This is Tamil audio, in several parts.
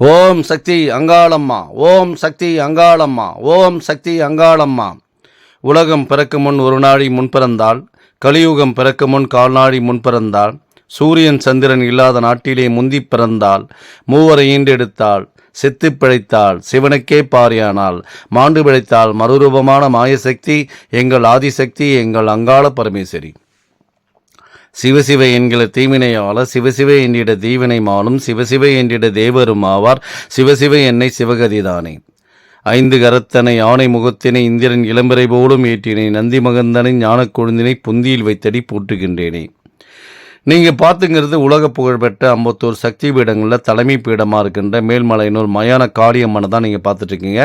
ஓம் சக்தி அங்காளம்மா, ஓம் சக்தி அங்காளம்மா, ஓம் சக்தி அங்காளம்மா. உலகம் பிறக்கு முன் ஒரு நாழி முன்பிறந்தாள், கலியுகம் பிறக்கு முன் கால்நாழி முன்பிறந்தாள், சூரியன் சந்திரன் இல்லாத நாட்டிலே முந்தி பிறந்தாள், மூவரை ஈண்டெடுத்தாள், செத்து பிழைத்தாள், சிவனுக்கே பாரியானாள், மாண்டு பிழைத்தாள், மறுரூபமான மாயசக்தி எங்கள் ஆதிசக்தி, எங்கள் அங்காள பரமேஸ்வரி. சிவசிவ என்கிற தீவினையாளர், சிவசிவ என்றிட தீவினை மாலும், சிவசிவ என்றிட தேவரும் ஆவார், சிவசிவ என்னை சிவகதிதானே. ஐந்து கரத்தனை யானை முகத்தினை இந்திரன் இளம்பரை போலும் ஏற்றினை, நந்தி மகந்தனை ஞானக் கொழுந்தினை புந்தியில் வைத்தடி போற்றுகின்றேனே. நீங்கள் பார்த்துங்கிறது உலக புகழ்பெற்ற அம்பத்தூர் சக்தி பீடங்களில் தலைமை பீடமாக இருக்கின்ற மேல்மலையனூர் மயான காளியம்மனை தான் நீங்கள் பார்த்துட்ருக்கீங்க.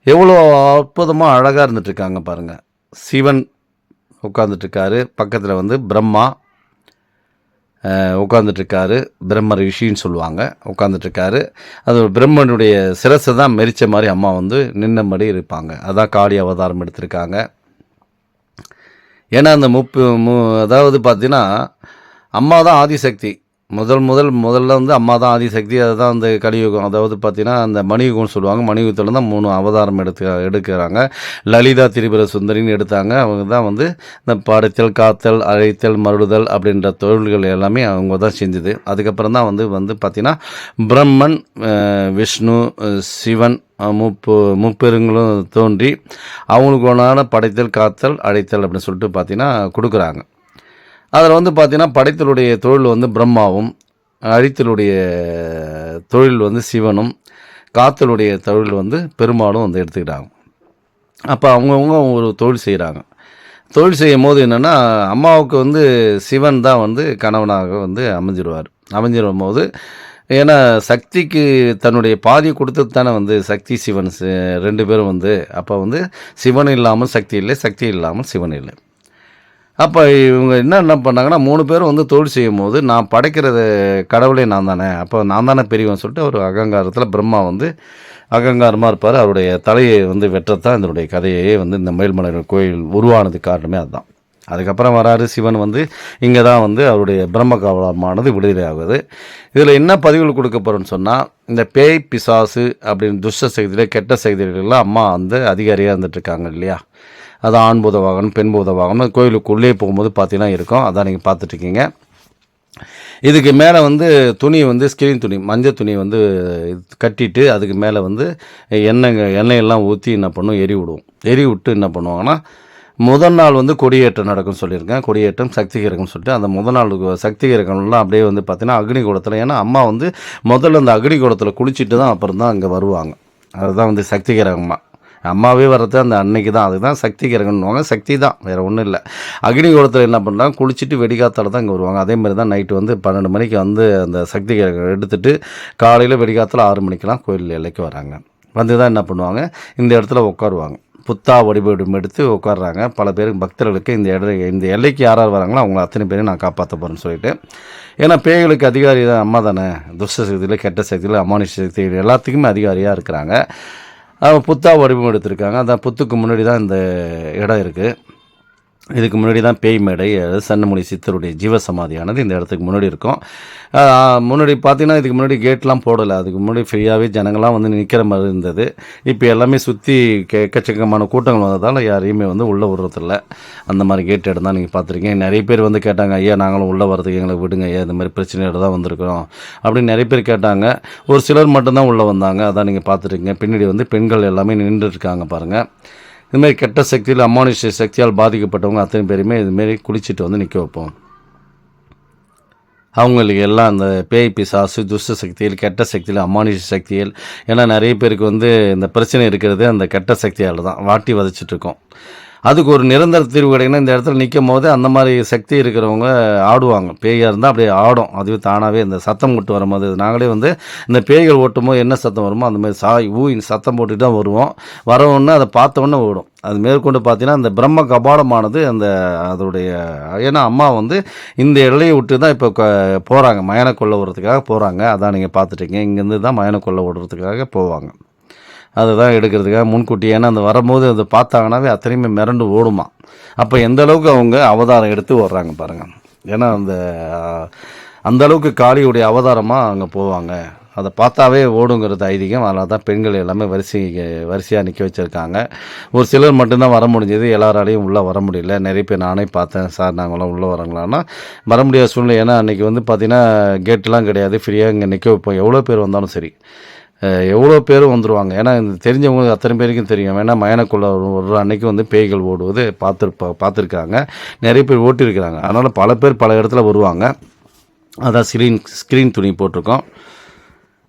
எவ்வளோ அற்புதமாக அழகாக இருந்துட்டுருக்காங்க பாருங்கள். சிவன் உட்காந்துட்ருக்காரு, பக்கத்தில் பிரம்மா உட்காந்துட்ருக்காரு, பிரம்ம ரிஷின்னு சொல்லுவாங்க, உட்காந்துட்ருக்காரு. அது பிரம்மனுடைய சிரசை தான் மெரிச்ச மாதிரி அம்மா நின்னபடி இருப்பாங்க. அதான் காளி அவதாரம் எடுத்திருக்காங்க. ஏன்னா அந்த அதாவது பார்த்தீங்கன்னா அம்மா தான் ஆதிசக்தி. முதல்ல அம்மா தான் ஆதிசக்தி. அதுதான் அந்த கலியுகம். அதாவது பார்த்தீங்கன்னா அந்த மணியுகம்னு சொல்லுவாங்க. மணியுகத்தில் தான் 3 அவதாரம் எடுக்கிறாங்க. லலிதா திரிபுர சுந்தரின்னு எடுத்தாங்க. அவங்க தான் இந்த படைத்தல், காத்தல், அழைத்தல், மருடுதல் அப்படின்ற தொழில்கள் எல்லாமே அவங்க தான் செஞ்சுது. அதுக்கப்புறம் தான் பார்த்தீங்கன்னா பிரம்மன், விஷ்ணு, சிவன் முப்பெருங்களும் தோன்றி அவங்களுக்கு ஒன்றான படைத்தல், காத்தல், அழைத்தல் அப்படின்னு சொல்லிட்டு பார்த்தீங்கன்னா கொடுக்குறாங்க. அதில் பார்த்தீங்கன்னா படைத்தலுடைய தொழில் பிரம்மாவும், அழித்தலுடைய தொழில் சிவனும், காத்தலுடைய தொழில் பெருமாளும் எடுத்துக்கிட்டாங்க. அப்போ அவங்கவுங்க ஒரு தொழில் செய்கிறாங்க. தொழில் செய்யும் போது என்னென்னா அம்மாவுக்கு சிவன் தான் கணவனாக அமைஞ்சிடும் போது, ஏன்னா சக்திக்கு தன்னுடைய பாதியை கொடுத்து தானே சக்தி சிவன் 2 பேரும் அப்போ சிவன் இல்லாமல் சக்தி இல்லை, சக்தி இல்லாமல் சிவன் இல்லை. அப்போ இவங்க என்ன பண்ணாங்கன்னா 3 பேரும் தொழில் செய்யும் போது, நான் படைக்கிறது கடவுளே நான் தானே, அப்போ நான் தானே பெரியவன் சொல்லிட்டு ஒரு அகங்காரத்தில் பிரம்மா அகங்காரமாக இருப்பார். அவருடைய தலையை வெற்றத்தான் இதனுடைய கதையே இந்த மேல்மலை கோயில் உருவானது காரணமே அதுதான். அதுக்கப்புறம் வராரு சிவன் இங்கே தான் அவருடைய பிரம்ம கவலமானது விடுதலை ஆகுது. இதில் என்ன பதிவுகள் கொடுக்க போகிறோன்னு சொன்னால், இந்த பேய் பிசாசு அப்படின்னு துஷ்ட செய்தியில் கெட்ட செய்திகள்லாம் அம்மா அதிகாரியாக இருந்துகிட்ருக்காங்க இல்லையா. அது ஆண் பூத வாகனம், பெண் பூத வாகனம் கோயிலுக்குள்ளே போகும்போது பார்த்தீங்கன்னா இருக்கும். அதான் நீங்கள் பார்த்துட்ருக்கீங்க. இதுக்கு மேலே துணி ஸ்கிரீன் துணி, மஞ்சள் துணி கட்டிட்டு அதுக்கு மேலே எண்ணெயெல்லாம் ஊற்றி என்ன பண்ணும், எரி விட்டு என்ன பண்ணுவாங்கன்னா முதல் நாள் கொடியேற்றம் நடக்கும்னு சொல்லியிருக்கேன். கொடியேற்றம் சக்திகரகம்னு சொல்லிட்டு அந்த முதல் நாள் சக்திகரகம்லாம் அப்படியே பார்த்தீங்கன்னா அக்னி குடத்தில், ஏன்னா அம்மா முதல்ல அந்த அக்னி குடத்தில் குளிச்சுட்டு தான் அப்புறம் தான் அங்கே வருவாங்க. அதுதான் சக்திகரகம்மா. அம்மாவே வர்றது அந்த அன்னைக்கு தான். அதுதான் சக்தி கிரகம்னுவாங்க. சக்தி தான், வேறு ஒன்றும் இல்லை. அக்னி குளத்தில் என்ன பண்ணுறாங்க, குளிச்சுட்டு வெடிகாத்தால் தான் இங்கே வருவாங்க. அதேமாதிரி தான் நைட்டு 12 மணிக்கு அந்த சக்தி கிரகம் எடுத்துகிட்டு காலையில் வெடிகாத்தில் 6 மணிக்கெலாம் கோயில் எல்லைக்கு வராங்க. தான் என்ன பண்ணுவாங்க, இந்த இடத்துல உட்காருவாங்க. புத்தா வடிவம் எடுத்து உட்காடுறாங்க. பல பேருக்கு பக்தர்களுக்கு இந்த எல்லைக்கு யார் வராங்களோ அவங்க அத்தனை பேரையும் நான் காப்பாற்ற போகிறேன்னு சொல்லிட்டு. ஏன்னா பேய்களுக்கு அதிகாரி தான் அம்மா தானே. துஷ்ட சக்தியில், கெட்ட சக்தியில், அமானுஷ சக்தியில் எல்லாத்துக்குமே அதிகாரியாக இருக்கிறாங்க. புத்தா வடிவம் எடுத்திருக்காங்க. அந்த புத்துக்கு முன்னாடி தான் இந்த இடம் இருக்குது. இதுக்கு முன்னாடி தான் பேய் மேடை, சன்னமுனி சித்தருடைய ஜீவசமாதியானது இந்த இடத்துக்கு முன்னாடி இருக்கும். முன்னாடி பார்த்திங்கன்னா இதுக்கு முன்னாடி கேட்லாம் போடலை. அதுக்கு முன்னாடி ஃப்ரீயாகவே ஜனங்கள்லாம் நிற்கிற மாதிரி இருந்தது. இப்போ எல்லாமே சுற்றி எக்கச்சக்கமான கூட்டங்கள் வந்ததால் யாரையுமே உள்ளே விடுறதில்ல. அந்த மாதிரி கேட் இடம் தான் நீங்கள் பார்த்துருக்கீங்க. நிறைய பேர் கேட்டாங்க, ஐயா நாங்களும் உள்ளே வரதுக்கு எங்களை விடுங்க ஐயா, இந்த மாதிரி பிரச்சனையோடு தான் வந்திருக்கிறோம் அப்படின்னு நிறைய பேர் கேட்டாங்க. ஒரு சிலர் மட்டும்தான் உள்ளே வந்தாங்க. அதான் நீங்கள் பார்த்துருக்கீங்க. பின்னாடி பெண்கள் எல்லாமே நின்றுருக்காங்க பாருங்கள். இதுமாரி கெட்ட சக்தியில், அமானுஷ சக்தியால் பாதிக்கப்பட்டவங்க அத்தனை பேருமே இதுமாரி குளிச்சுட்டு நிற்க வைப்போம். அவங்களுக்கு எல்லாம் அந்த பேய் பிசாசு, துஷ்ட சக்தியில், கெட்ட சக்தியில், அமானுஷ சக்தியில், ஏன்னா நிறைய பேருக்கு இந்த பிரச்சனை இருக்கிறது அந்த கெட்ட சக்தியால் தான் வாட்டி வதச்சிட்ருக்கோம். அதுக்கு ஒரு நிரந்தர தீர்வு கிடைக்குன்னா இந்த இடத்துல நிற்கும் போது அந்த மாதிரி சக்தி இருக்கிறவங்க ஆடுவாங்க. பேயாக இருந்தால் அப்படியே ஆடும். அதுவே தானாகவே இந்த சத்தம் போட்டு வரும்போது நாங்களே இந்த பேய்கள் ஓட்டும் போது என்ன சத்தம் வருமோ அந்த மாதிரி சாய் ஊயின் சத்தம் போட்டுட்டு தான் வருவோம். வரவுடனே அதை பார்த்தோன்னே ஓடும். அது மேற்கொண்டு பார்த்தீங்கன்னா அந்த பிரம்ம கபாலமானது அதோடைய, ஏன்னா அம்மா இந்த எல்லையை விட்டு தான் இப்போ போகிறாங்க, மயான கொள்ள விடுறதுக்காக போகிறாங்க. அதான் நீங்கள் பார்த்துட்டீங்க. இங்கேருந்து தான் மயான கொள்ள விடுறதுக்காக போவாங்க. அதை தான் எடுக்கிறதுக்காக முன்கூட்டி, ஏன்னா அந்த வரும்போது அதை பார்த்தாங்கன்னாவே அத்தனையுமே மிரண்டு ஓடுமா. அப்போ எந்த அளவுக்கு அவங்க அவதாரம் எடுத்து வர்றாங்க பாருங்கள். ஏன்னா அந்த அளவுக்கு காளியுடைய அவதாரமாக அங்கே போவாங்க அதை பார்த்தாவே ஓடுங்கிறது ஐதீகம். அதனால தான் பெண்கள் எல்லாமே வரிசையாக நிற்க வச்சுருக்காங்க. ஒரு சிலர் மட்டும்தான் வர முடிஞ்சது, எல்லாராலையும் உள்ளே வர முடியல. நிறைய பேர் நானே பார்த்தேன், சார் நாங்களாம் உள்ளே வரோங்களான்னா வர முடியாத சூழ்நிலை. ஏன்னா அன்றைக்கி வந்து பார்த்திங்கன்னா கேட்டெலாம் கிடையாது, ஃப்ரீயாக இங்கே நிற்க வைப்போம். எவ்வளோ பேர் வந்தாலும் சரி, எவ்வளோ பேரும் வந்துடுவாங்க. ஏன்னா இந்த தெரிஞ்சவங்களுக்கு அத்தனை பேருக்கும் தெரியும். ஏன்னா மயானக்குள்ளே ஒரு அன்னைக்கு வந்து பேய்கள் ஓடுவது பார்த்துருக்காங்க, நிறைய பேர் ஓட்டியிருக்கிறாங்க. அதனால் பல பேர் பல இடத்துல வருவாங்க. அதான் ஸ்க்ரீன் துணி போட்டிருக்கோம்.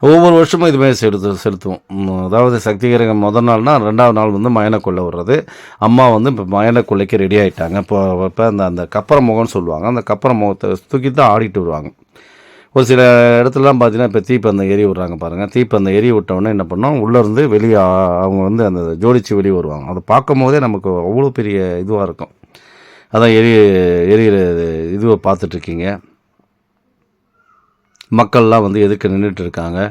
ஒவ்வொரு வருஷமும் இதுமாதிரி செலுத்துவோம். அதாவது சக்திகரகம் முதல் நாள்னா 2வது நாள் வந்து மயானக்கொள்ளை விடுறது. அம்மா வந்து இப்போ மயானக்கொள்ளைக்கு ரெடி ஆகிட்டாங்க. இப்போ அந்த கப்பர முகம்னு சொல்லுவாங்க, அந்த கப்பர முகத்தை தூக்கி தான் ஆடிட்டு வருவாங்க. ஒரு சில இடத்துலலாம் பார்த்தீங்கன்னா இப்போ தீப்பந்தம் எரி விட்றாங்க பாருங்கள். தீப்பந்தம் எரி விட்டோடனே என்ன பண்ணோம், உள்ளேருந்து வெளியே அவங்க வந்து அந்த ஜோடிச்சு வெளியே வருவாங்க. அதை பார்க்கும் போதே நமக்கு அவ்வளோ பெரிய இதுவாக இருக்கும். அதான் எரியிற இதுவை பார்த்துட்ருக்கீங்க. மக்கள்லாம் வந்து எதுக்கு நின்றுட்டு இருக்காங்க.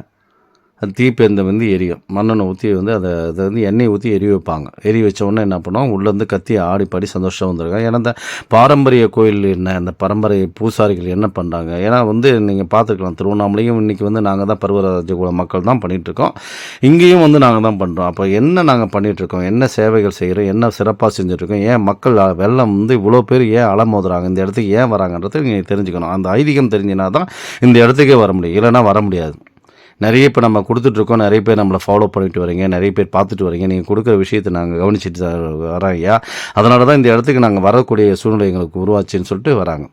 அது தீப்பந்தம் வந்து எரியும். மண்ணெண்ணெய் ஊற்றி வந்து அதை வந்து எண்ணெய் ஊற்றி எரி வைப்பாங்க. எரி வச்ச உடனே என்ன பண்ணுவோம், உள்ளேருந்து கத்தி ஆடி பாடி சந்தோஷம் வந்துருக்காங்க. ஏன்னா இந்த பாரம்பரிய கோயில் என்ன, இந்த பரம்பரை பூசாரிகள் என்ன பண்ணுறாங்க. ஏன்னா வந்து நீங்கள் பார்த்துக்கலாம், திருவண்ணாமலையும் இன்றைக்கி வந்து நாங்கள் தான் பருவராஜகுல மக்கள் தான் பண்ணிகிட்ருக்கோம். இங்கேயும் வந்து நாங்கள் தான் பண்ணுறோம். அப்போ என்ன நாங்கள் பண்ணிகிட்ருக்கோம், என்ன சேவைகள் செய்கிறோம், என்ன சிறப்பாக செஞ்சுட்ருக்கோம், ஏன் மக்கள் வெள்ளம் வந்து இவ்வளோ பேர் ஏன் அலமோதுறாங்க, இந்த இடத்துக்கு ஏன் வராங்கன்றது நீங்கள் தெரிஞ்சுக்கணும். அந்த ஐதீகம் தெரிஞ்சினா தான் இந்த இடத்துக்கே வர முடியும், இல்லைன்னா வர முடியாது. நிறைய இப்போ நம்ம கொடுத்துட்ருக்கோம், நிறைய பேர் நம்மளை ஃபாலோ பண்ணிட்டு வரீங்க, நிறைய பேர் பார்த்துட்டு வரீங்க. நீங்கள் கொடுக்குற விஷயத்தை நாங்கள் கவனிச்சுட்டு வரோம் ஐயா. அதனால தான் இந்த இடத்துக்கு நாங்கள் வரக்கூடிய சூழ்நிலை எங்களுக்கு உருவாச்சுன்னு சொல்லிட்டு வராங்க.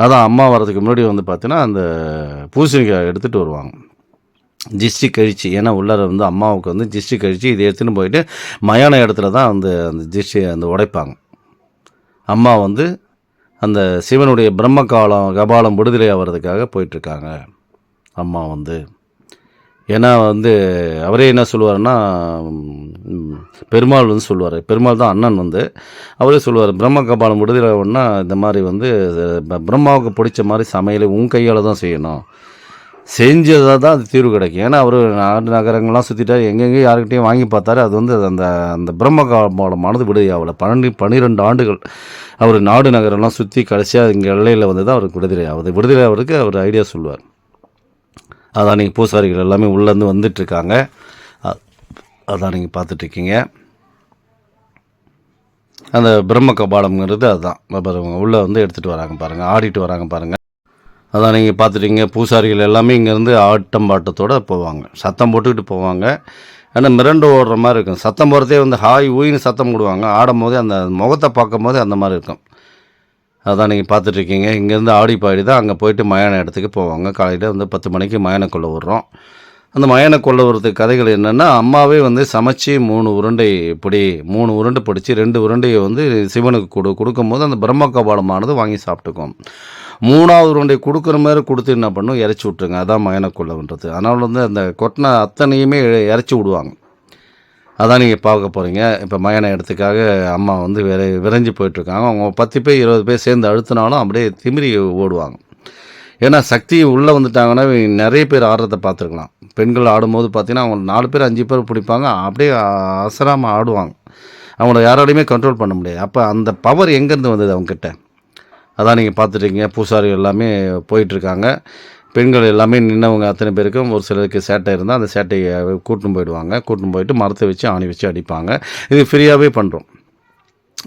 அதான் அம்மா வரதுக்கு முன்னாடி வந்து பார்த்தீங்கன்னா அந்த பூசணிக்காய் எடுத்துகிட்டு வருவாங்க, ஜிஸ்டி கழிச்சு. ஏன்னா உள்ளார வந்து அம்மாவுக்கு வந்து ஜிஸ்டி கழிச்சு இதை எடுத்துன்னு போயிட்டு மயான இடத்துல தான் வந்து அந்த ஜிஸ்டி அந்த உடைப்பாங்க. அம்மா வந்து அந்த சிவனுடைய பிரம்ம கபாலம் விடுதலை ஆகிறதுக்காக போயிட்டுருக்காங்க அம்மா வந்து. ஏன்னா வந்து அவரே என்ன சொல்லுவார்னா, பெருமாள் வந்து சொல்லுவார், பெருமாள் தான் அண்ணன் வந்து அவரே சொல்லுவார், பிரம்ம கபாலம் விடுதலைன்னா இந்த மாதிரி வந்து பிரம்மாவுக்கு பிடிச்ச மாதிரி சமையலை உன் கையால் தான் செய்யணும், செஞ்சதாக தான் அது தீர்வு கிடைக்கும். ஏன்னா அவர் நாடு நகரங்கள்லாம் சுற்றிட்டார், எங்கெங்கேயும் யாருக்கிட்டையும் வாங்கி பார்த்தாரு. அது வந்து அந்த பிரம்ம கபாலமானது விடுதலை ஆகலை. 12 ஆண்டுகள் அவர் நாடு நகரெல்லாம் சுற்றி கடைசியாக இங்கே எல்லையில் வந்து தான் அவருக்கு விடுதலை ஆகுது. விடுதலை ஆகிறதுக்கு அவர் ஐடியா சொல்லுவார். அதான் நீங்கள் பூசாரிகள் எல்லாமே உள்ளேருந்து வந்துட்டுருக்காங்க. அதான் நீங்கள் பார்த்துட்ருக்கீங்க. அந்த பிரம்ம கபாலம்ங்கிறது அதுதான் பாருங்க, உள்ளே வந்து எடுத்துகிட்டு வராங்க பாருங்கள், ஆடிட்டு வராங்க பாருங்கள். அதான் நீங்கள் பார்த்துட்டீங்க. பூசாரிகள் எல்லாமே இங்கேருந்து ஆட்டம் பாட்டத்தோடு போவாங்க, சத்தம் போட்டுக்கிட்டு போவாங்க. ஏன்னா மிரண்டு ஓடுற மாதிரி இருக்கும். சத்தம் போகிறதே வந்து ஹாய் ஊயின்னு சத்தம் போடுவாங்க. ஆடும் போதே அந்த முகத்தை பார்க்கும் போதே அந்த மாதிரி இருக்கும். அதான் நீங்கள் பார்த்துட்ருக்கீங்க. இங்கேருந்து ஆடி பாடி தான் அங்கே போயிட்டு மயான இடத்துக்கு போவாங்க. காலையில் வந்து 10 மணிக்கு மயானக்கொள்ளை விடுறோம். அந்த மயானக்கொள்ளை விடுறதுக்கு கதைகள் என்னென்னா, அம்மாவே வந்து சமைச்சு 3 உருண்டை பிடி, 3 உருண்டை பிடிச்சி 2 உருண்டையை வந்து சிவனுக்கு கொடுக்கும்போது அந்த பிரம்ம கபாலமானது வாங்கி சாப்பிட்டுக்கும். 3வது உருண்டை கொடுக்குற மாதிரி கொடுத்து என்ன பண்ணும், இறச்சி விட்ருங்க. அதான் மயானக்கொள்ளைன்றது. அதனால் வந்து அந்த கொட்டின அத்தனையுமே இறச்சி விடுவாங்க. அதான் நீங்கள் பார்க்க போகிறீங்க. இப்போ மயான இடத்துக்காக அம்மா வந்து விரைஞ்சி போயிட்டுருக்காங்க. அவங்க 10 பேர் 20 பேர் சேர்ந்து அழுத்தினாலும் அப்படியே திமிரி ஓடுவாங்க. ஏன்னா சக்தி உள்ளே வந்துட்டாங்கன்னா நிறைய பேர் ஆடுறதை பார்த்துருக்கலாம். பெண்கள் ஆடும்போது பார்த்தீங்கன்னா அவங்க 4 பேர் 5 பேர் பிடிப்பாங்க, அப்படியே அசராமல் ஆடுவாங்க. அவங்கள யாராலையுமே கண்ட்ரோல் பண்ண முடியாது. அப்போ அந்த பவர் எங்கேருந்து வந்தது அவங்கக்கிட்ட? அதான் நீங்கள் பார்த்துட்டீங்க. பூசாரி எல்லாமே போயிட்டுருக்காங்க. பெண்கள் எல்லாமே நின்னவங்க அத்தனை பேருக்கும் ஒரு சிலருக்கு சேட்டை இருந்தால் அந்த சேட்டையை கூட்டின்னு போயிடுவாங்க. கூட்டின்னு போயிட்டு மரத்தை வச்சு ஆணி வச்சு அடிப்பாங்க. இது ஃப்ரீயாகவே பண்ணுறோம்.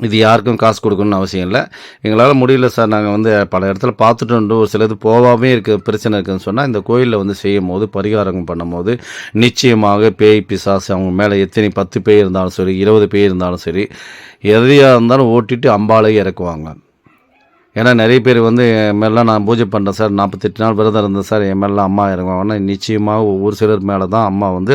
இது யாருக்கும் காசு கொடுக்கணும்னு அவசியம் இல்லை. எங்களால் முடியல சார், நாங்கள் வந்து பல இடத்துல பார்த்துட்டு ஒரு சிலது போகாமே பிரச்சனை இருக்குதுன்னு சொன்னால் இந்த கோயிலில் வந்து செய்யும் போது பரிகாரம் பண்ணும்போது நிச்சயமாக பேய் பிசாசு அவங்க மேலே எத்தனை 10 பேர் இருந்தாலும் சரி, 20 பேர் இருந்தாலும் சரி, எதையாக இருந்தாலும் ஓட்டிட்டு அம்பாலே இறக்குவாங்க. ஏன்னா நிறைய பேர் வந்து என் மேலாம் நான் பூஜை பண்ணுறேன் சார், 48 நாள் விரதம் இருந்தேன் சார், என் மேலாம் அம்மா இறங்குவாங்கன்னா நிச்சயமாக ஒவ்வொரு சிலர் மேலே தான் அம்மா வந்து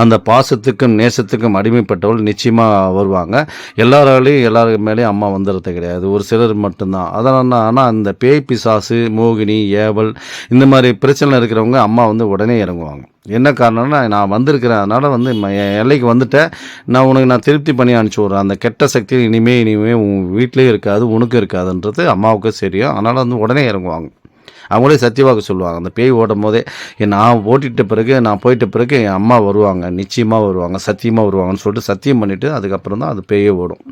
அந்த பாசத்துக்கும் நேசத்துக்கும் அடிமைப்பட்டவள் நிச்சயமாக வருவாங்க. எல்லாராலையும் எல்லாரு மேலேயும் அம்மா வந்துடுறது கிடையாது, ஒரு சிலர் மட்டும்தான். அதனால் ஆனால் அந்த பேய் பிசாசு மோகினி ஏவல் இந்த மாதிரி பிரச்சனை இருக்கிறவங்க அம்மா வந்து உடனே இறங்குவாங்க. என்ன காரணம்னா, நான் வந்திருக்கிறேன், அதனால் வந்து என் எல்லைக்கு வந்துட்டேன், நான் உனக்கு நான் திருப்தி பண்ணி அனுப்பிச்சி விட்றேன். அந்த கெட்ட சக்தி இனிமேல் உன் வீட்டிலே இருக்காது, உனக்கு இருக்காதுன்றது அம்மாவுக்கு தெரியும். அதனால் வந்து உடனே இறங்குவாங்க. அவங்களே சத்தியவாக்கு சொல்லுவாங்க. அந்த பேய் ஓடும் போதே நான் ஓட்டிட்ட பிறகு நான் போயிட்ட பிறகு என் அம்மா வருவாங்க, நிச்சயமாக வருவாங்க, சத்தியமாக வருவாங்கன்னு சொல்லிட்டு சத்தியம் பண்ணிவிட்டு அதுக்கப்புறம் தான் அது பேயே ஓடும்.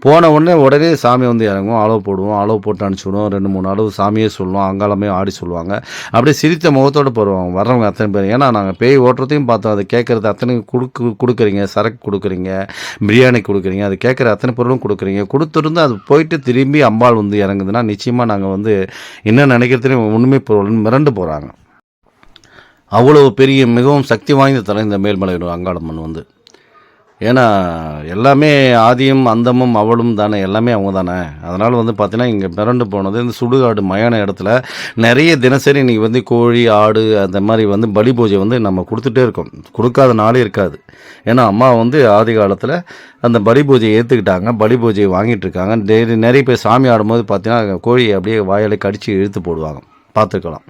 போன உடனே சாமி வந்து இறங்கும், அளவு போடுவோம், அளவு போட்டு அனுப்பிச்சி விடுவோம். 2, 3 அளவு சாமியே சொல்லுவோம், அங்காளமே ஆடி சொல்லுவாங்க. அப்படியே சிரித்த முகத்தோடு போடுவாங்க வர்றவங்க அத்தனை பேர். ஏன்னா நாங்கள் பேய் ஓட்டுறதையும் பார்த்தோம், அதை கேட்குறது அத்தனையும் கொடுக்குறீங்க, சரக்கு கொடுக்குறீங்க, பிரியாணி கொடுக்குறீங்க, அது கேட்குற அத்தனை பொருளும் கொடுக்குறீங்க. கொடுத்துருந்து அது போயிட்டு திரும்பி அம்பாள் வந்து இறங்குதுன்னா நிச்சயமாக நாங்கள் வந்து என்ன நினைக்கிறதுன்னு ஒன்றுமே மிரண்டு போகிறாங்க. அவ்வளோ பெரிய மிகவும் சக்தி வாய்ந்த தலம் இந்த மேல்மலையனூர் அங்காளம்மன் வந்து. ஏன்னா எல்லாமே ஆதியும் அந்தமும் அவளும் தானே, எல்லாமே அவங்க தானே. அதனால் வந்து பார்த்தீங்கன்னா இங்கே மிரண்டு போனது இந்த சுடுகாடு மயான இடத்துல நிறைய தினசரி இன்றைக்கி வந்து கோழி ஆடு அந்த மாதிரி வந்து பலி பூஜை வந்து நம்ம கொடுத்துட்டே இருக்கோம், கொடுக்காத நாளே இருக்காது. ஏன்னா அம்மா வந்து ஆதி காலத்தில் அந்த பலி பூஜையை ஏற்றுக்கிட்டாங்க, பலி பூஜையை வாங்கிட்டு இருக்காங்க. நிறைய பேர் சாமி ஆடும்போது பார்த்தீங்கன்னா கோழியை அப்படியே வாயாலே கடித்து இழுத்து போடுவாங்க, பார்த்துக்கலாம்.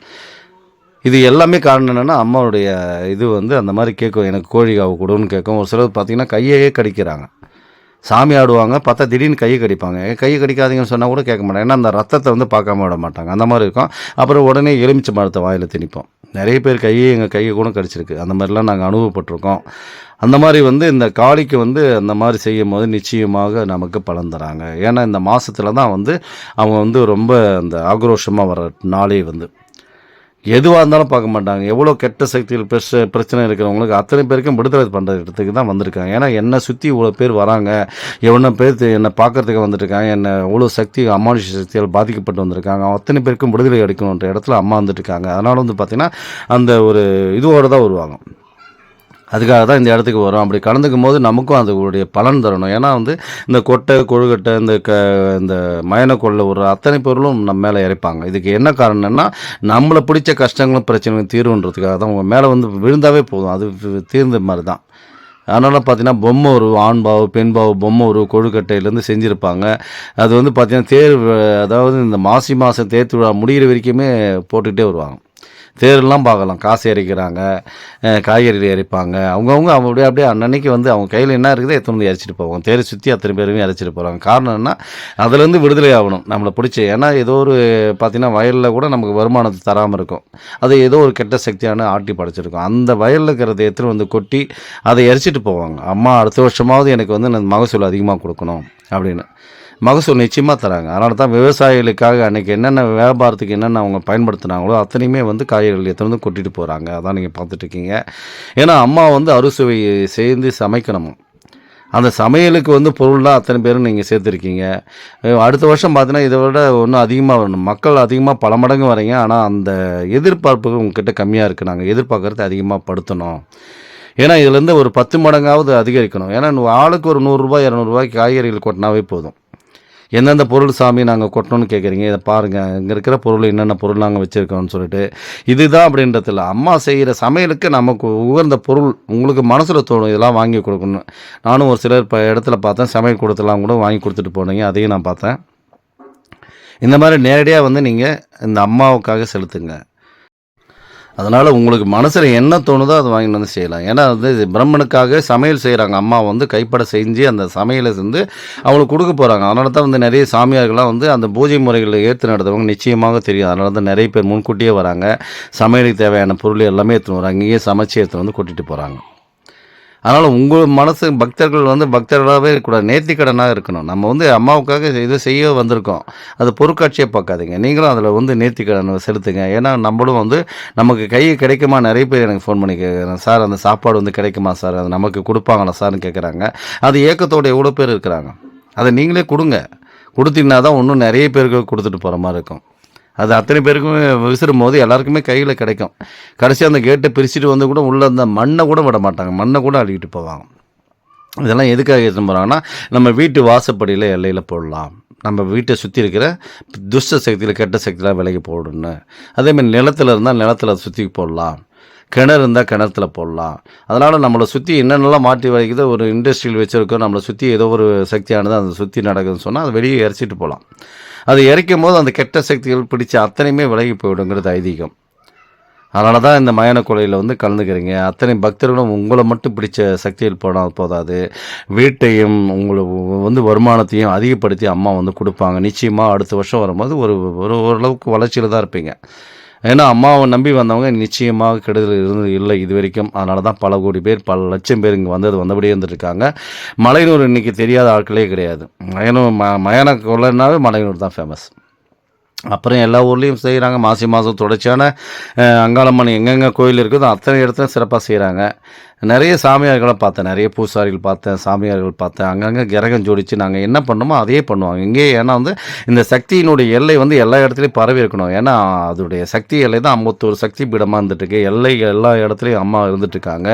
இது எல்லாமே காரணம் என்னென்னா அம்மாவுடைய இது வந்து அந்த மாதிரி கேட்கும், எனக்கு கோழி காவு கொடுன்னு கேட்கும். ஒரு சிலர் பார்த்திங்கன்னா கையையே கடிக்கிறாங்க, சாமி ஆடுவாங்க, பார்த்தா திடீர்னு கையை கடிப்பாங்க. கையை கடிக்காதீங்கன்னு சொன்னால் கூட கேட்க மாட்டாங்க, ஏன்னா அந்த ரத்தத்தை வந்து பார்க்காம விட மாட்டாங்க, அந்த மாதிரி இருக்கும். அப்புறம் உடனே எலுமிச்சை மரத்தை வாயில் திணிப்போம். நிறைய பேர் எங்கள் கையை கூட கடிச்சிருக்கு, அந்த மாதிரிலாம் நாங்கள் அனுபவப்பட்டிருக்கோம். அந்த மாதிரி வந்து இந்த காளிக்கு வந்து அந்த மாதிரி செய்யும் போது நிச்சயமாக நமக்கு பலன் தராங்க. ஏன்னா இந்த மாதத்தில் தான் வந்து அவங்க வந்து ரொம்ப அந்த ஆக்ரோஷமாக வர நாளே வந்து எதுவாக இருந்தாலும் பார்க்க மாட்டாங்க. எவ்வளோ கெட்ட சக்திகள் பிரச்சனை இருக்கிறவங்களுக்கு அத்தனை பேருக்கும் விடுதலை பண்ணுறதுக்கு தான் வந்திருக்காங்க. ஏன்னா என்னை சுற்றி இவ்வளோ பேர் வராங்க, எவ்வளோ பேர் என்னை பார்க்கறதுக்கு வந்துட்டுருக்காங்க, என்னை எவ்வளோ சக்தி அமானுஷ சக்தியால் பாதிக்கப்பட்டு வந்திருக்காங்க, அத்தனை பேருக்கும் விடுதலை அளிக்கணுன்ற இடத்துல அம்மா வந்துட்டுருக்காங்க. அதனால் வந்து பார்த்திங்கன்னா அந்த ஒரு இதோடு தான் வருவாங்க. அதுக்காக தான் இந்த இடத்துக்கு வரும். அப்படி கலந்துக்கும் போது நமக்கும் அதுடைய பலன் தரணும். ஏன்னா வந்து இந்த கொட்டை கொழுக்கட்டை இந்த மயனக்கொள்ள ஒரு அத்தனை பொருளும் நம்ம மேலே இறைப்பாங்க. இதுக்கு என்ன காரணம்னா நம்மளை பிடிச்ச கஷ்டங்களும் பிரச்சனைகளும் தீர்வுன்றதுக்காக தான். உங்கள் மேலே வந்து விழுந்தாவே போதும், அது தீர்ந்த மாதிரி தான். அதனால் பார்த்தீங்கன்னா பொம்மை ஒரு ஆண் பாவு பெண் பாவு பொம்மை ஒரு கொழுக்கட்டையிலேருந்து செஞ்சுருப்பாங்க. அது வந்து பார்த்திங்கன்னா அதாவது இந்த மாதம் தேர் திருவிழா முடிகிற வரைக்குமே போட்டுக்கிட்டே வருவாங்க. தேரெல்லாம் பார்க்கலாம், காசு இறைக்கிறாங்க, காய்கறிகள் இறைப்பாங்க. அவங்கவுங்க அப்படியே அன்னன்னைக்கு வந்து அவங்க கையில் என்ன இருக்குதோ எத்தனை வந்து இறைச்சிட்டு போவாங்க. தேரை சுற்றி அத்தனை பேருமே இறைச்சிட்டு போகிறாங்க. காரணம் என்ன, அதுலேருந்து விடுதலை ஆகணும் நம்மளை பிடிச்சி. ஏன்னா ஏதோ ஒரு பார்த்திங்கன்னா வயலில் கூட நமக்கு வருமானத்தை தராமல் இருக்கும், அது ஏதோ ஒரு கெட்ட சக்தியான ஆட்டி படைச்சிருக்கும். அந்த வயலில் இருக்கிறத எடுத்துகிட்டு வந்து கொட்டி அதை இறைச்சிட்டு போவாங்க. அம்மா அடுத்த வருஷமாவது எனக்கு வந்து மகசூல் அதிகமாக கொடுக்கணும் அப்படின்னு. மகசூல் நிச்சயமாக தராங்க. அதனால தான் விவசாயிகளுக்காக அன்றைக்கி என்னென்ன வியாபாரத்துக்கு என்னென்ன அவங்க பயன்படுத்தினாங்களோ அத்தனையுமே வந்து காய்கறிகள் எத்தனை வந்து கொட்டிட்டு போகிறாங்க. அதான் நீங்கள் பார்த்துட்ருக்கீங்க. ஏன்னா அம்மா வந்து அறுசுவை சேர்ந்து சமைக்கணும். அந்த சமையலுக்கு வந்து பொருள்லாம் அத்தனை பேரும் நீங்கள் சேர்த்துருக்கீங்க. அடுத்த வருஷம் பார்த்தீங்கன்னா இதை விட இன்னும் அதிகமாக வரணும். மக்கள் அதிகமாக பல மடங்கு வரீங்க, ஆனால் அந்த எதிர்பார்ப்புகள் உங்ககிட்ட கம்மியாக இருக்குது. நாங்கள் எதிர்பார்க்குறது அதிகமாக படுத்தணும். ஏன்னா இதுலேருந்து ஒரு 10 மடங்காவது அதிகரிக்கணும். ஏன்னா ஆளுக்கு ஒரு 100 ரூபாய் 200 ரூபாய்க்கு காய்கறிகள் கொட்டினாவே போதும். எந்தெந்த பொருள் சாமி நாங்கள் கொட்டணும்னு கேட்குறீங்க, இதை பாருங்கள், இங்கே இருக்கிற பொருள் என்னென்ன பொருள் நாங்கள் வச்சுருக்கோம்னு சொல்லிட்டு இதுதான் அப்படின்றதில்ல. அம்மா செய்கிற சமையலுக்கு நமக்கு உகந்த பொருள் உங்களுக்கு மனசில் தோணும், இதெல்லாம் வாங்கி கொடுக்கணும். நானும் ஒரு சிலர் இடத்துல பார்த்தேன், சமையல் கூடத்தெல்லாம் கூட வாங்கி கொடுத்துட்டு போனீங்க, அதையும் நான் பார்த்தேன். இந்த மாதிரி நேரடியாக வந்து நீங்கள் இந்த அம்மாவுக்காக செலுத்துங்க. அதனால் உங்களுக்கு மனசில் என்ன தோணுதோ அதை வாங்கிட்டு வந்து செய்யலாம். ஏன்னா வந்து பிரம்மனுக்காக சமையல் செய்கிறாங்க. அம்மா வந்து கைப்பட செஞ்சு அந்த சமையலை வந்து அவங்களுக்கு கொடுக்க போகிறாங்க. அதனால தான் வந்து நிறைய சாமியார்கள்லாம் வந்து அந்த பூஜை முறைகளை ஏற்று நடத்துறவங்க நிச்சயமாக தெரியும். அதனால தான் நிறைய பேர் முன்கூட்டியே வராங்க, சமையலுக்கு தேவையான பொருள் எல்லாமே எடுத்துன்னு வராங்க, இங்கேயே சமைச்சு எடுத்துன்னு வந்து கொட்டிட்டு போகிறாங்க. அதனால் உங்கள் மனசு பக்தர்கள் வந்து பக்தர்களாகவே இருக்கக்கூடாது, நேர்த்திக்கடனாக இருக்கணும். நம்ம வந்து அம்மாவுக்காக இதை செய்ய வந்திருக்கோம், அது பொருட்காட்சியை பார்க்காதீங்க, நீங்களும் அதில் வந்து நேர்த்திக்கடன் செலுத்துங்க. ஏன்னா நம்மளும் வந்து நமக்கு கை கிடைக்குமா, நிறைய பேர் எனக்கு ஃபோன் பண்ணி கேட்குறேன், சார் அந்த சாப்பாடு வந்து கிடைக்குமா சார், அது நமக்கு கொடுப்பாங்களா சார்னு கேட்குறாங்க. அது ஏக்கத்தோடு எவ்வளோ பேர் இருக்கிறாங்க, அதை நீங்களே கொடுங்க. கொடுத்தீங்கன்னா தான் இன்னும் நிறைய பேருக்கு கொடுத்துட்டு போகிற மாதிரி இருக்கும். அது அத்தனை பேருக்குமே விசிறும் போது எல்லாருக்குமே கையில் கிடைக்கும். கடைசியாக அந்த கேட்டை பிரிச்சுட்டு வந்து கூட உள்ளே அந்த மண்ணை கூட விட மாட்டாங்க, மண்ணை கூட அள்ளிக்கிட்டு போவாங்க. இதெல்லாம் எதுக்காக எடுத்துன்னு போகிறாங்கன்னா, நம்ம வீட்டு வாசப்படியில் எல்லையில் போடலாம், நம்ம வீட்டை சுற்றி இருக்கிற துஷ்ட சக்தியில் கெட்ட சக்தியெலாம் விலகி போடணுன்னு. அதேமாதிரி நிலத்தில் இருந்தால் நிலத்தில் சுற்றி போடலாம், கிணறு இருந்தால் கிணத்துல போடலாம். அதனால் நம்மளை சுற்றி என்னென்னலாம் மாற்றி வைக்குதோ, ஒரு இண்டஸ்ட்ரியல் வச்சுருக்கோம், நம்மளை சுற்றி ஏதோ ஒரு சக்தியானது அதை சுற்றி நடக்குதுன்னு சொன்னால் அதை வெளியே இறச்சிட்டு போகலாம். அது இறைக்கும் போது அந்த கெட்ட சக்திகள் பிடிச்ச அத்தனையுமே விலகி போயிடுங்கிறது ஐதீகம். அதனால தான் இந்த மயான கொலையில் வந்து கலந்துக்கிறீங்க. அத்தனை பக்தர்களும் உங்களை மட்டும் பிடிச்ச சக்தியில் போதாது, வீட்டையும் உங்களை வந்து வருமானத்தையும் அதிகப்படுத்தி அம்மா வந்து கொடுப்பாங்க. நிச்சயமாக அடுத்த வருஷம் வரும்போது ஒரு ஓரளவுக்கு வளர்ச்சியில் தான் இருப்பீங்க. ஏன்னா அம்மாவை நம்பி வந்தவங்க நிச்சயமாக கெடுதல் இல்லை இது வரைக்கும். அதனால தான் பல கோடி பேர், பல லட்சம் பேர் இங்கே வந்தபடியே இருந்துட்டுருக்காங்க. மலையனூர் இன்றைக்கி தெரியாத ஆட்களே கிடையாது. மயான கொள்ளைனாவே மலையனூர் தான் ஃபேமஸ். அப்புறம் எல்லா ஊர்லேயும் செய்கிறாங்க. மாசி மாதம் தொடர்ச்சியான அங்காளம்மன் எங்கெங்கே கோயில் இருக்குதோ அத்தனை இடத்துல சிறப்பாக செய்கிறாங்க. நிறைய சாமியார்களை பார்த்தேன், நிறைய பூசாரிகள் பார்த்தேன், சாமியார்கள் பார்த்தேன். அங்கங்கே கிரகம் ஜோடித்து நாங்கள் என்ன பண்ணோமோ அதையே பண்ணுவாங்க இங்கே. ஏன்னா இந்த சக்தியினுடைய எல்லை எல்லா இடத்துலையும் பரவி இருக்கணும். ஏன்னா அதோடைய சக்தி எல்லை தான் 51 சக்தி பீடமாக இருந்துட்டுருக்கு. எல்லை எல்லா இடத்துலையும் அம்மா இருந்துட்டுருக்காங்க.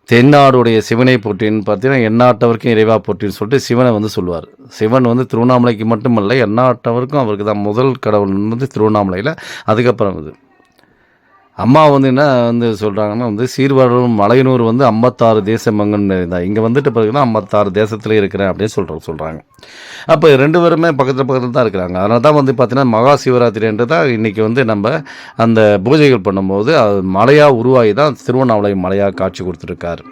தென்னாடுடைய சிவனை போற்றின்னு பார்த்தீங்கன்னா எந்நாட்டவருக்கும் இறைவா போற்றின்னு சொல்லிட்டு சிவனை சொல்லுவார். சிவன் திருவண்ணாமலைக்கு மட்டுமல்ல, எந்நாட்டவருக்கும் அவருக்கு தான் முதல் கடவுள் திருவண்ணாமலையில். அதுக்கப்புறம் அம்மா என்ன சொல்கிறாங்கன்னா சீர்வாழும் மலையனூர் 56 தேசமங்கன்னு இருந்தால் இங்கே வந்துட்டு பிறகு தான் 56 தேசத்தில் இருக்கிறேன் அப்படின்னு சொல்கிறாங்க. அப்போ 2 பேருமே பக்கத்தில் தான் இருக்கிறாங்க. அதனால தான் பார்த்தீங்கன்னா மகா சிவராத்திரின்றது தான் இன்றைக்கி நம்ம அந்த பூஜைகள் பண்ணும்போது அது மலையாக உருவாகி தான் திருவண்ணாமலை மலையாக காட்சி கொடுத்துருக்காரு.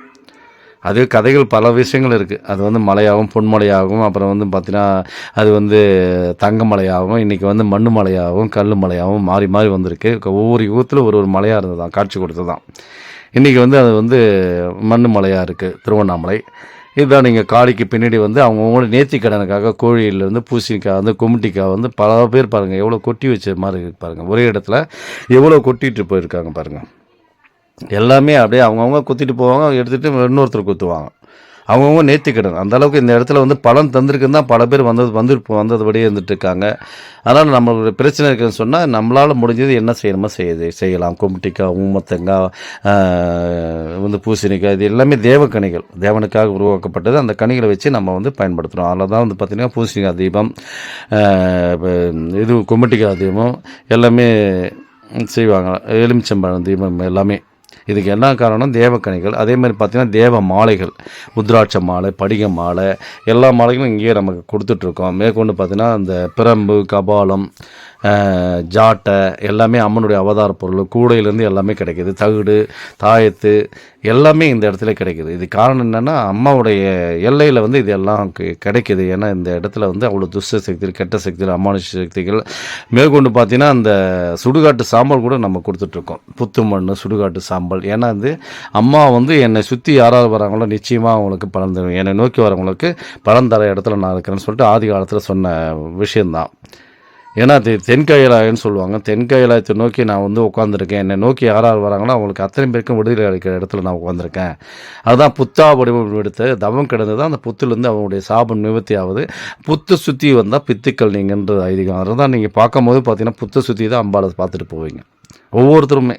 அது கதைகள் பல விஷயங்கள் இருக்குது. அது மலையாகவும் பொன்மலையாகவும், அப்புறம் பார்த்தீங்கன்னா அது தங்க மலையாகவும், இன்றைக்கி மண்ணு மலையாகவும் கல் மலையாகவும் மாறி மாறி வந்திருக்கு. ஒவ்வொரு யுகத்தில் ஒரு மலையாக இருந்தது தான், காட்சி கொடுத்தது தான். இன்றைக்கி அது மண்ணு மலையாக இருக்குது திருவண்ணாமலை. இதுதான் நீங்கள் காளிக்கு பின்னாடி அவங்கவுங்களோட நேர்த்திக்கடனுக்காக கோழியிலேருந்து பூசணிக்காய் கும்மிட்டிக்காய் பல பேர் பாருங்கள் எவ்வளோ கொட்டி வச்ச மாதிரி இருக்குது பாருங்கள். ஒரே இடத்துல எவ்வளோ கொட்டிகிட்டு போயிருக்காங்க பாருங்கள். எல்லாமே அப்படியே அவங்கவுங்க குத்திட்டு போவாங்க, எடுத்துகிட்டு இன்னொருத்தர் குத்துவாங்க. அவங்கவுங்க நேர்த்திக்கடன் அந்தளவுக்கு இந்த இடத்துல பலன் தந்திருக்குன்னு தான் பல பேர் வந்ததுபடியே இருந்துகிட்ருக்காங்க. அதனால் நம்மளுடைய பிரச்சனை இருக்குதுன்னு சொன்னால் நம்மளால் முடிஞ்சது என்ன செய்யணுமோ செய்யலாம். கும்பிட்டிக்காய், ஊமத்தங்காய், பூசணிக்காய், இது எல்லாமே தேவக்கனிகள், தேவனுக்காக உருவாக்கப்பட்டது. அந்த கனிகளை வச்சு நம்ம பயன்படுத்துகிறோம். அதில் தான் பார்த்திங்கன்னா பூசணிக்காய் தீபம், கும்பிட்டிக்காய் தீபம் எல்லாமே செய்வாங்க. எலுமிச்சம்பழம் தீபம் எல்லாமே. இதுக்கு என்ன காரணம்? தேவக்கனிகள். அதே மாதிரி பார்த்திங்கன்னா தேவ மாலைகள், உத்ராட்ச மாலை, படிக மாலை, எல்லா மாலைகளும் இங்கேயே நமக்கு கொடுத்துட்ருக்கோம். மேற்கொண்டு பார்த்திங்கன்னா அந்த பிரம்பு, கபாலம், ஜாட்டை எல்லாமே அம்மனுடைய அவதார பொருள், கூடையிலேருந்து எல்லாமே கிடைக்கிது. தகுடு, தாயத்து எல்லாமே இந்த இடத்துல கிடைக்கிது. இது காரணம் என்னென்னா அம்மாவுடைய எல்லையில் இது எல்லாம் கிடைக்கிது. ஏன்னா இந்த இடத்துல அவ்வளோ துஷ்ட சக்திகள், கெட்ட சக்திகள், அமானுஷ சக்திகள். மேற்கொண்டு பார்த்தீங்கன்னா அந்த சுடுகாட்டு சாம்பல் கூட நம்ம கொடுத்துட்ருக்கோம். புத்து மண், சுடுகாட்டு சாம்பல். ஏன்னா அம்மா என்னை சுற்றி யாராவது வராங்களோ நிச்சயமாக அவங்களுக்கு பலன் தரும். என்னை நோக்கி வரவங்களுக்கு பலன் தர இடத்துல நான் இருக்கிறேன்னு சொல்லிட்டு ஆதி காலத்தில் சொன்ன விஷயந்தான். ஏன்னா தென்கைலாயன்னு சொல்லுவாங்க. தென்கைலாயத்தை நோக்கி நான் உட்காந்துருக்கேன். என்னை நோக்கி யாரார் வராங்களோ அவங்களுக்கு அத்தனை பேருக்கும் விடுதலை அளிக்கிற இடத்துல நான் உட்காந்துருக்கேன். அதுதான் புத்தா வடிவம் எடுத்து தவம் கிடந்து தான் அந்த புத்துலேருந்து அவனுடைய சாபம் நிவர்த்தி ஆகுது. புத்து சுற்றி வந்தால் பித்துக்கள் நீங்கன்றது ஐதீகம். அதை தான் நீங்கள் பார்க்கும்போது பார்த்தீங்கன்னா புத்தை சுற்றி தான் அம்பாளை பார்த்துட்டு போவீங்க. ஒவ்வொருத்தருமே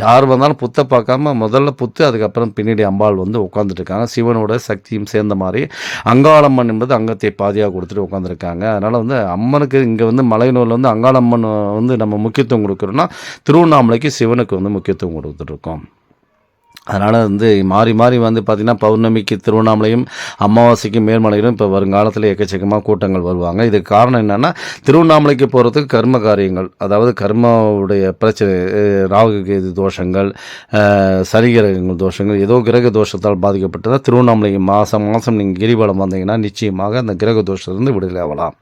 யார் வந்தாலும் புத்தை பார்க்காம முதல்ல புத்து, அதுக்கப்புறம் பின்னாடி அம்பாள் உட்காந்துட்ருக்காங்க. சிவனோட சக்தியும் சேர்ந்த மாதிரி அங்காளம்மன் என்பது அங்கத்தை பாதியாக கொடுத்துட்டு உட்காந்துருக்காங்க. அதனால் அம்மனுக்கு இங்கே மலையனூரில் அங்காளம்மன் நம்ம முக்கியத்துவம் கொடுக்குறோன்னா திருவண்ணாமலைக்கு சிவனுக்கு முக்கியத்துவம் கொடுத்துட்ருக்கோம். அதனால் மாறி மாறி பார்த்திங்கன்னா பௌர்ணமிக்கு திருவண்ணாமலையும், அமாவாசைக்கு மேல்மலையிலும் இப்போ வருங்காலத்தில் எக்கச்சக்கமாக கூட்டங்கள் வருவாங்க. இதுக்கு காரணம் என்னென்னா திருவண்ணாமலைக்கு போகிறதுக்கு கர்ம காரியங்கள், அதாவது கர்மாவுடைய பிரச்சனை, ராகு கேது தோஷங்கள், சரிகிரகங்கள் தோஷங்கள், ஏதோ கிரக தோஷத்தால் பாதிக்கப்பட்டதாக திருவண்ணாமலைக்கு மாதம் நீங்கள் கிரிவலம் வந்தீங்கன்னா நிச்சயமாக அந்த கிரக தோஷத்துலேருந்து விடுதலை ஆகலாம்.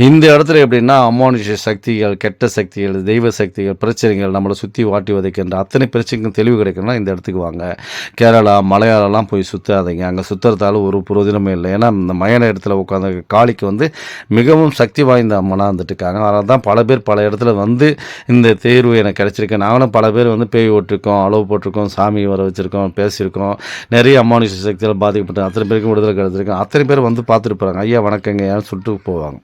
இந்த இடத்துல எப்படின்னா அமானுஷ சக்திகள், கெட்ட சக்திகள், தெய்வ சக்திகள், பிரச்சனைகள் நம்மளை சுற்றி வாட்டி வதைக்கின்ற அத்தனை பிரச்சனைக்கும் தெளிவு கிடைக்கணும்னா இந்த இடத்துக்கு வாங்க. கேரளா, மலையாளம்லாம் போய் சுற்றாதீங்க. அங்கே சுற்றுறதால ஒரு பிரயோஜனமே இல்லை. ஏன்னா இந்த மயான இடத்துல உட்காந்து காளிக்கு மிகவும் சக்தி வாய்ந்த அம்மனாக இருந்துட்டுருக்காங்க. அதனால தான் பல பேர் பல இடத்துல இந்த தேர்வு எனக்கு கிடச்சிருக்கு. நாங்களும் பல பேர் பேய் ஓட்டிருக்கோம், அளவு போட்டிருக்கோம், சாமி வர வச்சுருக்கோம், பேசியிருக்கோம். நிறைய அமானுஷ சக்தியால் பாதிக்கப்பட்ட அத்தனை பேருக்கும் விடுதலை கிடச்சிருக்கோம். அத்தனை பேர் பார்த்துட்டு போகிறாங்க. ஐயா வணக்கங்க ஏன்னு சொல்லிட்டு போவாங்க.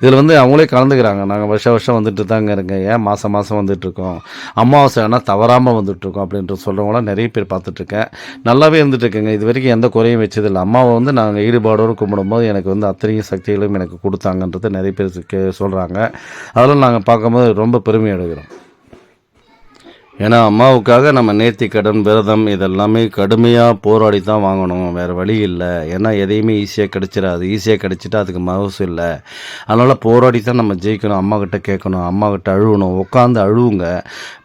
இதில் அவங்களே கலந்துக்கிறாங்க. நாங்கள் வருஷம் வந்துட்டு தாங்க இருங்க, ஏன் மாதம் வந்துட்டுருக்கோம், அமாவாசை ஆனால் தவறாமல் வந்துட்டுருக்கோம் அப்படின்ட்டு சொல்கிறவங்களாம் நிறைய பேர் பார்த்துட்ருக்கேன். நல்லாவே இருந்துகிட்ருக்கேங்க. இது வரைக்கும் எந்த குறையும் வச்சதில்லை. அம்மாவை நாங்கள் ஈடுபாடோடு கும்பிடும்போது எனக்கு அத்தனையும் சக்திகளும் எனக்கு கொடுத்தாங்கன்றது நிறைய பேர் சொல்கிறாங்க. அதெல்லாம் நாங்கள் பார்க்கும்போது ரொம்ப பெருமை அடைகிறோம். ஏன்னா அம்மாவுக்காக நம்ம நேர்த்திக்கடன், விரதம் இதெல்லாமே கடுமையாக போராடி தான் வாங்கணும், வேறு வழி இல்லை. ஏன்னா எதையுமே ஈஸியாக கிடச்சிடாது. ஈஸியாக கிடச்சிட்டா அதுக்கு மவுசு இல்லை. அதனால் போராடி தான் நம்ம ஜெயிக்கணும். அம்மாக்கிட்ட கேட்கணும், அம்மாக்கிட்ட அழுவணும், உட்காந்து அழுவுங்க.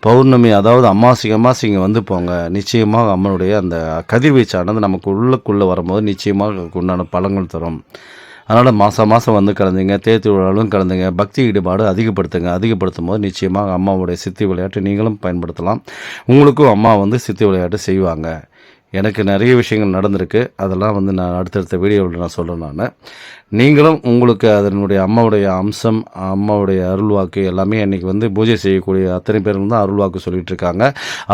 பௌர்ணமி அதாவது அமாவாசைக்கு போங்க. நிச்சயமாக அம்மனுடைய அந்த கதிர்வீச்சானது நமக்கு உள்ளுக்குள்ளே வரும்போது நிச்சயமாக உண்டான பலங்கள் தரும். அதனால் மாதம் வந்து கலந்துங்க, தேர் திருவிழாவிலும் கலந்துங்க. பக்தி ஈடுபாடு அதிகப்படுத்தும் போது நிச்சயமாக அம்மாவுடைய சித்தி விளையாட்டு நீங்களும் பயன்படுத்தலாம். உங்களுக்கும் அம்மா வந்து சித்தி விளையாட்டு செய்வாங்க. எனக்கு நிறைய விஷயங்கள் நடந்திருக்கு. அதெல்லாம் வந்து நான் அடுத்தடுத்த வீடியோவில் நான் சொல்கிறேன். நீங்களும் உங்களுக்கு அதனுடைய அம்மாவுடைய அம்சம், அம்மாவுடைய அருள்வாக்கு எல்லாமே அன்றைக்கி வந்து பூஜை செய்யக்கூடிய அத்தனை பேரும் தான் அருள்வாக்கு சொல்லிகிட்டு இருக்காங்க.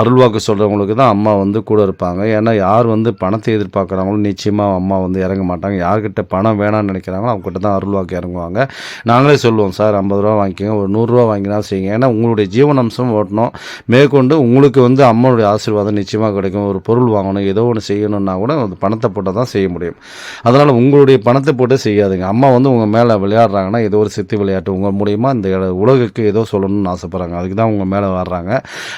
அருள்வாக்கு சொல்கிறவங்களுக்கு தான் அம்மா வந்து கூட இருப்பாங்க. ஏன்னா யார் வந்து பணத்தை எதிர்பார்க்குறாங்களோ நிச்சயமாக அம்மா வந்து இறங்க மாட்டாங்க. யார்கிட்ட பணம் வேணான்னு நினைக்கிறாங்களோ அவங்ககிட்ட தான் அருள்வாக்கு இறங்குவாங்க. நாங்களே சொல்லுவோம், சார் 50 ரூபா வாங்கிக்கோங்க, ஒரு 100 ரூபா வாங்கினா செய்யுங்க. ஏன்னா உங்களுடைய ஜீவனம்சம் ஓட்டணும். மேற்கொண்டு உங்களுக்கு வந்து அம்மாவுடைய ஆசீர்வாதம் நிச்சயமாக கிடைக்கும். ஒரு பொருள் வாங்கணும், ஏதோ ஒன்று செய்யணுன்னா கூட அந்த பணத்தை போட்டால் தான் செய்ய முடியும். அதனால் உங்களுடைய பணத்தை போட்டு செய்யாதுங்க. அம்மா வந்து உங்கள் மேலே விளையாடுறாங்கன்னா ஏதோ ஒரு சித்தி விளையாட்டு உங்கள் மூலியமாக இந்த உலகுக்கு ஏதோ சொல்லணும்னு ஆசைப்பட்றாங்க. அதுக்கு தான் உங்கள் மேலே வர்றாங்க.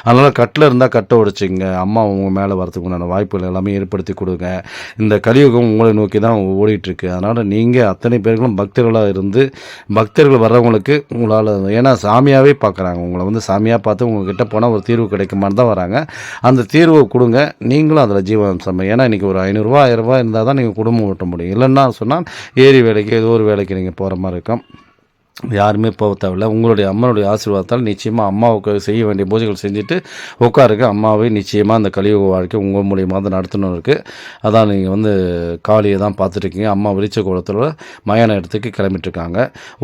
அதனால் கட்டில் இருந்தால் கட்டை உடைச்சிங்க. அம்மா உங்கள் மேலே வரதுக்கு உண்டான வாய்ப்புகள் எல்லாமே ஏற்படுத்தி கொடுங்க. இந்த கலியுகம் உங்களை நோக்கி தான் ஓடிட்டுருக்கு. அதனால் நீங்கள் அத்தனை பேர்களும் பக்தர்களாக இருந்து பக்தர்கள் வர்றவங்களுக்கு உங்களால், ஏன்னா சாமியாகவே பார்க்குறாங்க, உங்களை வந்து சாமியாக பார்த்து உங்கள்கிட்ட போனால் ஒரு தீர்வு கிடைக்குமான்னு தான் வராங்க. அந்த தீர்வை கொடுங்க. நீங்களும் அதில் ஜீவனம். ஏன்னா இன்றைக்கி ஒரு 500 ரூபா 1000 ரூபா இருந்தால் தான் நீங்கள் குடும்பம் ஓட்ட முடியும். இல்லைன்னா சொன்னால் ஏரி வேலைக்கு ஏதோ ஒரு வேலைக்கு நீங்கள் போகிற மாதிரி இருக்கும். யாருமே போக தேவையில்லை. உங்களுடைய அம்மனுடைய ஆசீர்வாதத்தால் நிச்சயமாக அம்மாவுக்கு செய்ய வேண்டிய பூஜைகள் செஞ்சுட்டு உட்காருங்க. அம்மாவை நிச்சயமாக அந்த கலியுக வாழ்க்கை உங்கள் மூலியமாக தான் நடத்தணும் இருக்குது. அதான் நீங்கள் வந்து காளியை தான் பார்த்துட்ருக்கீங்க. அம்மா விரிச்ச கோலத்தில் மயான இடத்துக்கு கிளம்பிட்டுருக்காங்க.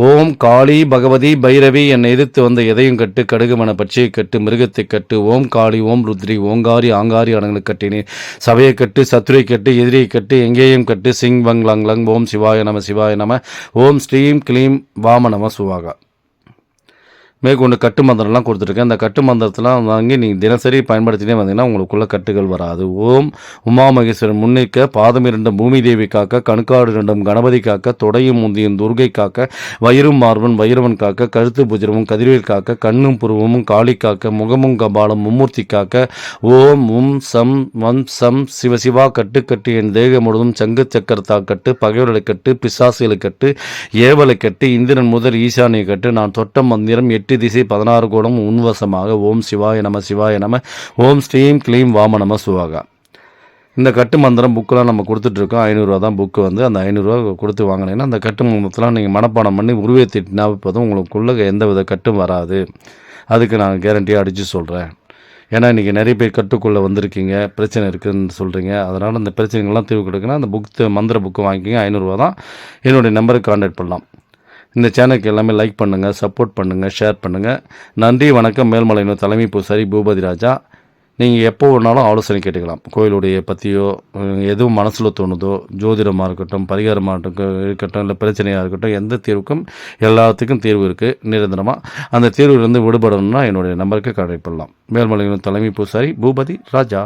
ஓம் காளி பகவதி பைரவி என்னை எதிர்த்து வந்த எதையும் கட்டு, கடுகுமன பட்சியை கட்டு, மிருகத்தை கட்டு, ஓம் காளி ஓம் ருத்ரி ஓங்காரி ஆங்காரி அடங்களுக்கு கட்டினே, சபையை கட்டு, சத்துரை கட்டு, எதிரியை கட்டு, எங்கேயும் கட்டு, சிங் வங் லங் லங், ஓம் சிவாய நம, ஓம் ஸ்ரீம் கிளீம் வாம நம சுவாகா. மேற்கொண்டு கட்டு மந்திரம்லாம் கொடுத்துருக்கேன். அந்த கட்டு மந்திரத்தெலாம் வாங்கி நீங்கள் தினசரி பயன்படுத்தினே வந்தீங்கன்னா உங்களுக்குள்ள கட்டுகள் வராது. ஓம் உமா மகேஸ்வரன் முன்னிற்க, பாதம் 2 பூமி தேவி காக்க, கணுக்காடு 2 கணபதி காக்க, தொடையும் முந்தியும் துர்கை காக்க, வயிறும் மார்பன் வைரவன் காக்க, கழுத்து புஜரமும் கதிர்வேல் காக்க, கண்ணும் புருவமும் காளி காக்க, முகமும் கபாலம் மும்மூர்த்தி காக்க, ஓம் சம் வம் சம் சிவசிவா கட்டு கட்டு என் தேகம் முழுதும் சங்கு சக்கரத்தா கட்டு, பகைவர்களை கட்டு, பிசாசுகளை கட்டு, ஏவலை கட்டு, இந்திரன் முதல் ஈசானியை கட்டு, நான் தொட்ட மந்திரம் 8 திசை 16 கோணம் உன்வசமாக. ஓம் சிவாய நம, ஓம் ஸ்ரீம் கிளீம் வாம நம சுவாகா. இந்த கட்டு மந்திரம் புக்கெலாம் நம்ம கொடுத்துட்ருக்கோம். 500 ரூபா தான் புக்கு வந்து. அந்த 500 ரூபா கொடுத்து வாங்கினீங்கன்னா அந்த கட்டு மந்திரத்தெலாம் நீங்கள் மனப்பாடம் பண்ணி உருவேற்றினா போதும், உங்களுக்குள்ள எந்த வித கட்டும் வராது. அதுக்கு நான் கேரண்டியாக அடித்து சொல்கிறேன். ஏன்னா இன்றைக்கி நிறைய பேர் கட்டுக்குள்ளே வந்திருக்கீங்க, பிரச்சனை இருக்குதுன்னு சொல்கிறீங்க. அதனால் அந்த பிரச்சனைகள்லாம் தீர்வு கொடுக்குன்னா அந்த மந்திர புக்கு வாங்கிக்கிங்க. 500 ரூபா தான். என்னுடைய நம்பருக்கு கான்டாக்ட் பண்ணலாம். இந்த சேனலுக்கு எல்லாமே லைக் பண்ணுங்கள், சப்போர்ட் பண்ணுங்கள், ஷேர் பண்ணுங்கள். நன்றி, வணக்கம். மேல்மலையினர் தலைமை பூசாரி பூபதி ராஜா. நீங்கள் எப்போ வேணாலும் ஆலோசனை கேட்டுக்கலாம். கோயிலுடைய பற்றியோ எதுவும் மனசில் தோணுதோ, ஜோதிடமாக இருக்கட்டும், பரிகாரமாக இருக்கட்டும், இல்லை பிரச்சனையாக இருக்கட்டும், எந்த தீர்வுக்கும் எல்லாத்துக்கும் தீர்வு இருக்குது நிரந்தரமாக. அந்த தீர்விலிருந்து விடுபடணும்னா என்னுடைய நம்பருக்கு கான்டாக்ட் பண்ணலாம். மேல்மலையினர் தலைமை பூசாரி பூபதி ராஜா.